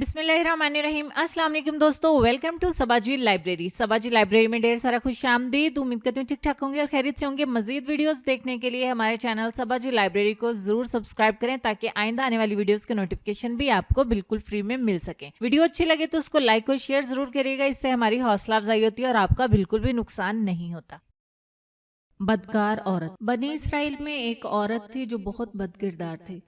बिस्मिल्लाहिर्रहमानिर्रहीम। अस्सलाम वालेकुम दोस्तों, वेलकम टू सबाजी लाइब्रेरी। सबाजी लाइब्रेरी में ढेर सारा खुश आमदीद। उम्मीद करती हूँ ठीक ठाक होंगे और खैरियत से होंगे। मजीद वीडियोस देखने के लिए हमारे चैनल सबाजी लाइब्रेरी को जरूर सब्सक्राइब करें ताकि आइंदा आने वाली वीडियोस के नोटिफिकेशन भी आपको बिल्कुल फ्री में मिल सके। वीडियो अच्छी लगे तो उसको लाइक और शेयर जरूर करिएगा, इससे हमारी हौसला अफजाई होती है और आपका बिल्कुल भी नुकसान नहीं होता। बदकार औरत। बनी इसराइल में एक औरत थी जो बहुत बदकिरदार थी।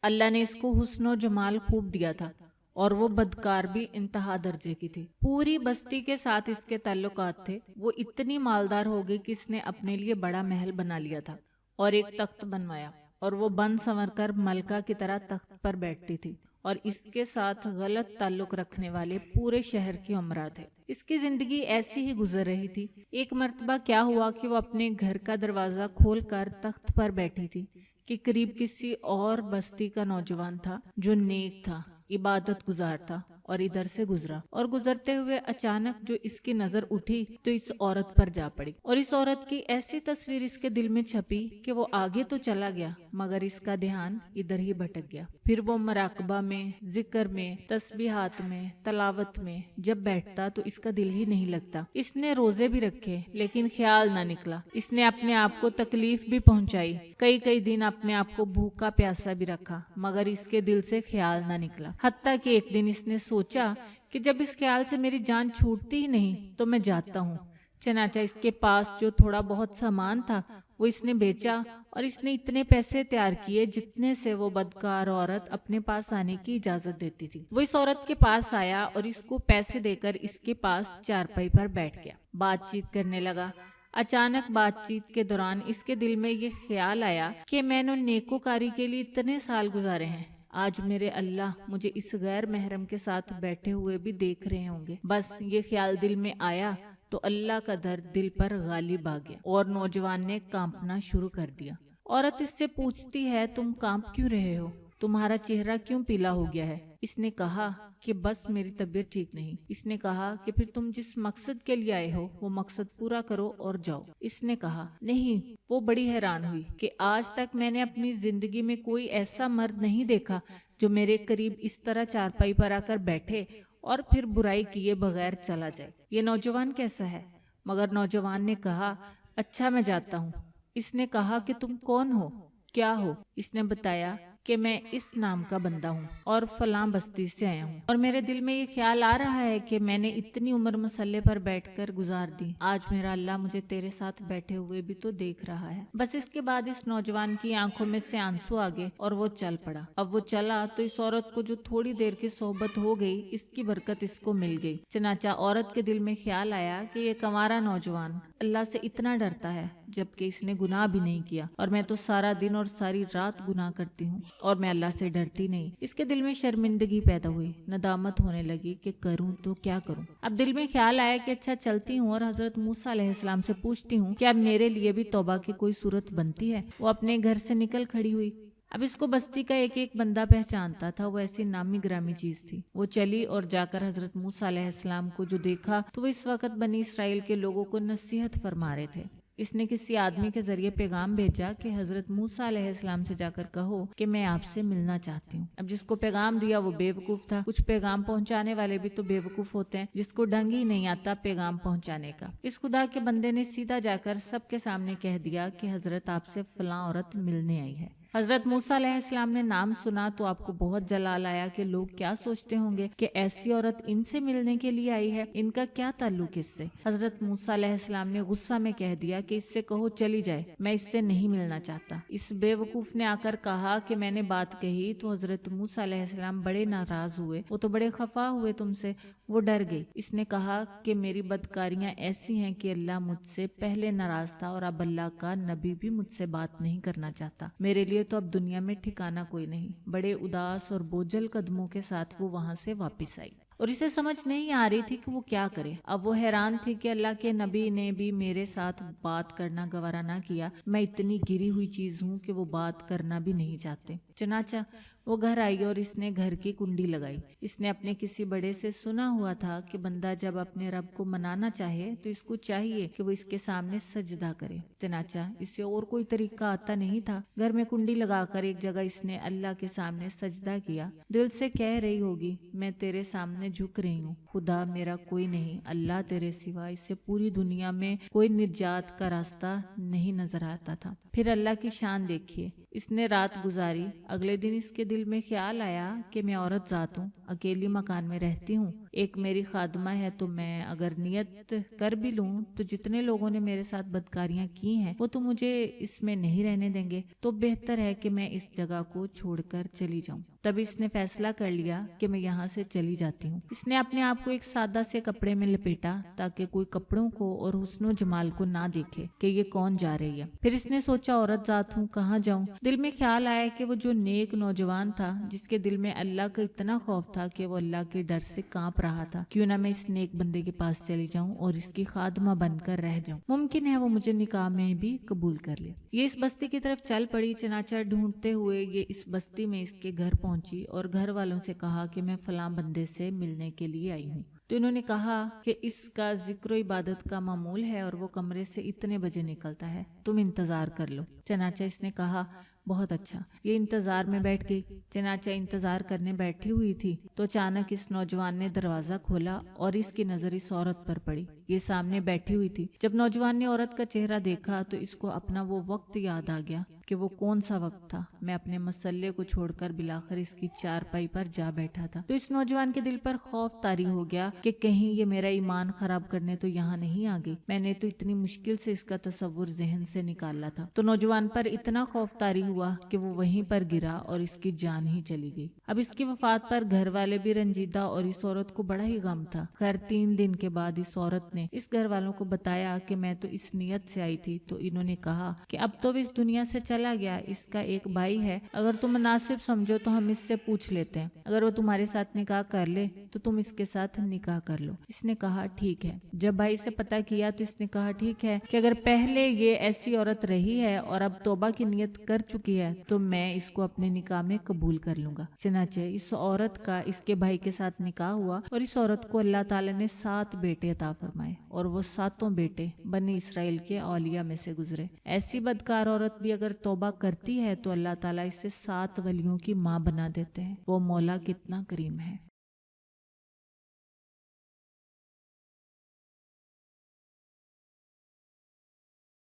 अल्लाह ने इसको हुस्न और जमाल खूब दिया था और वो बदकार भी इंतहा दर्जे की थी। पूरी बस्ती के साथ इसके ताल्लुकात थे। वो इतनी मालदार हो गई कि इसने अपने लिए बड़ा महल बना लिया था और एक तख्त बनवाया और वो बन संवर कर मलका की तरह तख्त पर बैठती थी और इसके साथ गलत ताल्लुक रखने वाले पूरे शहर के उमरा थे। इसकी जिंदगी ऐसी ही गुजर रही थी। एक मर्तबा क्या हुआ कि वो अपने घर का दरवाजा खोल कर तख्त पर बैठी थी कि करीब किसी और बस्ती का नौजवान था जो नेक था, इबादत गुजार था और इधर से गुजरा और गुजरते हुए अचानक जो इसकी नजर उठी तो इस औरत पर जा पड़ी और इस औरत की ऐसी तस्वीर इसके दिल में छपी कि वो आगे तो चला गया मगर इसका ध्यान इधर ही भटक गया। फिर वो मराकबा में, जिक्र में, तस्बीहात में, तलावत में जब बैठता तो इसका दिल ही नहीं लगता। इसने रोजे भी रखे लेकिन ख्याल ना निकला। इसने अपने आप को तकलीफ भी पहुंचाई, कई कई दिन अपने आप को भूखा प्यासा भी रखा मगर इसके दिल से ख्याल ना निकला। हत्ता कि एक दिन इसने सोचा कि जब इस ख्याल से मेरी जान छूटती ही नहीं तो मैं जाता हूँ। चनाचा इसके पास जो थोड़ा बहुत सामान था वो इसने बेचा और इसने इतने पैसे तैयार किए जितने से वो बदकार औरत अपने पास आने की इजाजत देती थी। वो इस औरत के पास आया और इसको पैसे देकर इसके पास चारपाई पर बैठ गया, बातचीत करने लगा। अचानक बातचीत के दौरान इसके दिल में ये ख्याल आया कि मैंने नेकोकारी के लिए इतने साल गुजारे हैं, आज मेरे अल्लाह मुझे इस गैर महरम के साथ बैठे हुए भी देख रहे होंगे। बस ये ख्याल दिल में आया तो अल्लाह का दर्द दिल पर गालिब आ गया और नौजवान ने कांपना शुरू कर दिया। औरत इससे पूछती है, तुम कांप क्यों रहे हो? तुम्हारा चेहरा क्यों पीला हो गया है? इसने कहा कि बस मेरी तबीयत ठीक नहीं। इसने कहा कि फिर तुम जिस मकसद के लिए आए हो वो मकसद पूरा करो और जाओ। इसने कहा नहीं। वो बड़ी हैरान हुई कि आज तक मैंने अपनी जिंदगी में कोई ऐसा मर्द नहीं देखा जो मेरे करीब इस तरह चारपाई पर आकर बैठे और फिर बुराई किए बगैर चला जाए। ये नौजवान कैसा है? मगर नौजवान ने कहा, अच्छा मैं जाता हूँ। इसने कहा कि तुम कौन हो, क्या हो? इसने बताया कि मैं इस नाम का बंदा हूँ और फलां बस्ती से आया हूँ और मेरे दिल में ये ख्याल आ रहा है कि मैंने इतनी उम्र मसल्ले पर बैठकर गुजार दी, आज मेरा अल्लाह मुझे तेरे साथ बैठे हुए भी तो देख रहा है। बस इसके बाद इस नौजवान की आंखों में से आंसू आ गए और वो चल पड़ा। अब वो चला तो इस औरत को जो थोड़ी देर की सोहबत हो गई इसकी बरकत इसको मिल गई। चनाचा औरत के दिल में ख्याल आया कि ये कंवारा नौजवान अल्लाह से इतना डरता है जबकि इसने गुनाह भी नहीं किया और मैं तो सारा दिन और सारी रात गुनाह करती हूँ और मैं अल्लाह से डरती नहीं। इसके दिल में शर्मिंदगी पैदा हुई, नदामत होने लगी कि करूँ तो क्या करूँ। अब दिल में ख्याल आया कि अच्छा चलती हूँ और हजरत मूसा अलैहिस्सलाम से पूछती हूँ कि अब मेरे लिए भी तौबा की कोई सूरत बनती है। वो अपने घर से निकल खड़ी हुई। अब इसको बस्ती का एक एक बंदा पहचानता था, वो ऐसी नामी ग्रामी चीज थी। वो चली और जाकर हजरत मूसा अलैहिस्सलाम को जो देखा तो वो इस वक्त बनी इसराइल के लोगों को नसीहत फरमा रहे थे। इसने किसी आदमी के जरिए पैगाम भेजा कि हजरत मूसा अलैहिस्सलाम से जाकर कहो कि मैं आपसे मिलना चाहती हूँ। अब जिसको पैगाम दिया वो बेवकूफ था। कुछ पैगाम पहुंचाने वाले भी तो बेवकूफ होते हैं जिसको ढंग ही नहीं आता पैगाम पहुंचाने का। इस खुदा के बंदे ने सीधा जाकर सबके सामने कह दिया कि हजरत आपसे फलां औरत मिलने आई है। हजरत मूसा अलैहिस्सलाम ने नाम सुना तो आपको बहुत जलाल आया कि लोग क्या सोचते होंगे कि ऐसी औरत इनसे मिलने के लिए आई है, इनका क्या ताल्लुक इससे। हजरत मूसा अलैहिस्सलाम ने गुस्सा में कह दिया कि इससे कहो चली जाए, मैं इससे नहीं मिलना चाहता। इस बेवकूफ ने आकर कहा कि मैंने बात कही तो हजरत मूसा अलैहिस्सलाम बड़े नाराज हुए, वो तो बड़े खफा हुए तुमसे, वो डर गई। इसने कहा कि मेरी बदकारियां ऐसी हैं कि अल्लाह मुझसे पहले नाराज था और अब अल्लाह का नबी भी मुझसे बात नहीं करना चाहता। मेरे लिए तो अब दुनिया में ठिकाना कोई नहीं। बड़े उदास और बोझल कदमों के साथ वो वहां से वापस आई और इसे समझ नहीं आ रही थी कि वो क्या करे। अब वो हैरान थी कि अल्लाह के नबी ने भी मेरे साथ बात करना गवारा ना किया। मैं इतनी गिरी हुई चीज हूँ कि वो बात करना भी नहीं चाहते। चनाचा वो घर आई और इसने घर की कुंडी लगाई। इसने अपने किसी बड़े से सुना हुआ था कि बंदा जब अपने रब को मनाना चाहे तो इसको चाहिए कि वो इसके सामने सजदा करे। चनाचा इससे और कोई तरीका आता नहीं था। घर में कुंडी लगाकर एक जगह इसने अल्लाह के सामने सजदा किया। दिल से कह रही होगी, मैं तेरे सामने झुक रही हूँ, खुदा मेरा कोई नहीं, अल्लाह तेरे सिवा इससे पूरी दुनिया में कोई निजात का रास्ता नहीं नजर आता था। फिर अल्लाह की शान देखिए, इसने रात गुजारी। अगले दिन इसके दिल में ख्याल आया कि मैं औरत जात हूँ, अकेली मकान में रहती हूँ, एक मेरी खादमा है, तो मैं अगर नियत कर भी लूँ तो जितने लोगों ने मेरे साथ बदकारियां की हैं वो तो मुझे इसमें नहीं रहने देंगे, तो बेहतर है कि मैं इस जगह को छोड़कर चली जाऊं। तब इसने फैसला कर लिया कि मैं यहाँ से चली जाती हूँ। इसने अपने आप को एक सादा से कपड़े में लपेटा ताकि कोई कपड़ों को और हुस्नो जमाल को ना देखे कि ये कौन जा रही है। फिर इसने सोचा, औरत जात हूँ, कहाँ जाऊँ। दिल में ख्याल आया कि वो जो नेक नौजवान था जिसके दिल में अल्लाह का इतना खौफ था कि वो अल्लाह के डर से कांप रहा था, क्यों ना मैं इस नेक बंदे के पास चली जाऊं और इसकी खादमा बनकर रह जाऊं, मुमकिन है वो मुझे निकाह में भी कबूल कर ले। ये इस बस्ती की तरफ चल पड़ी। चनाचा ढूंढते हुए ये इस बस्ती में इसके घर पहुंची और घर वालों से कहा कि मैं फलां बंदे से मिलने के लिए आई हूँ। तो इन्होंने कहा कि इसका जिक्र इबादत का मामूल है और वो कमरे से इतने बजे निकलता है, तुम इंतजार कर लो। चनाचा इसने कहा, बहुत अच्छा। ये इंतजार में बैठ गई। चनाचा इंतजार करने बैठी हुई थी तो अचानक इस नौजवान ने दरवाजा खोला और इसकी नजर इस औरत पर पड़ी। ये सामने बैठी हुई थी। जब नौजवान ने औरत का चेहरा देखा तो इसको अपना वो वक्त याद आ गया कि वो कौन सा वक्त था। मैं अपने मसल्ले को छोड़कर बिलाखिर इसकी चारपाई पर जा बैठा था। तो इस नौजवान के दिल पर खौफ तारी हो गया कि कहीं ये मेरा ईमान खराब करने तो यहाँ नहीं आ गई। मैंने तो इतनी मुश्किल से इसका तस्वुर जहन से निकाला था। तो नौजवान पर इतना खौफ तारी हुआ कि वो वहीं पर गिरा और इसकी जान ही चली गई। अब इसकी वफात पर घर वाले भी रंजीदा और इस औरत को बड़ा ही गम था। खैर 3 दिन के बाद इस औरत ने इस घर वालों को बताया कि मैं तो इस नियत से आई थी। तो इन्होंने कहा कि अब तो इस दुनिया से चला गया, इसका एक भाई है, अगर तुम मुनासिब समझो तो हम इससे पूछ लेते हैं, अगर वो तुम्हारे साथ निकाह कर ले तो तुम इसके साथ निकाह कर लो। इसने कहा ठीक है। जब भाई से पता किया तो इसने कहा ठीक है कि अगर पहले ये ऐसी औरत रही है और अब तौबा की नियत कर चुकी है तो मैं इसको अपने निकाह में कबूल कर लूंगा। चनाचे इस औरत का इसके भाई के साथ निकाह हुआ और इस औरत को अल्लाह ताला ने 7 बेटे अता फरमाए और वो 7 बेटे बनी इसराइल के औलिया में से गुजरे। ऐसी बदकार औरत भी अगर तौबा करती है तो अल्लाह ताला इसे 7 वलियों की माँ बना देते हैं। वो मौला कितना करीम है।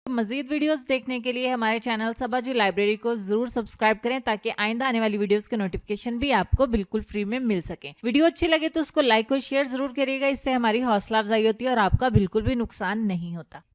मजीद वीडियोस देखने के लिए हमारे चैनल सबाजी लाइब्रेरी को जरूर सब्सक्राइब करें ताकि आइंदा आने वाली वीडियोस के नोटिफिकेशन भी आपको बिल्कुल फ्री में मिल सके। वीडियो अच्छी लगे तो उसको लाइक और शेयर जरूर करिएगा, इससे हमारी हौसला अफजाई होती है और आपका बिल्कुल भी नुकसान नहीं होता।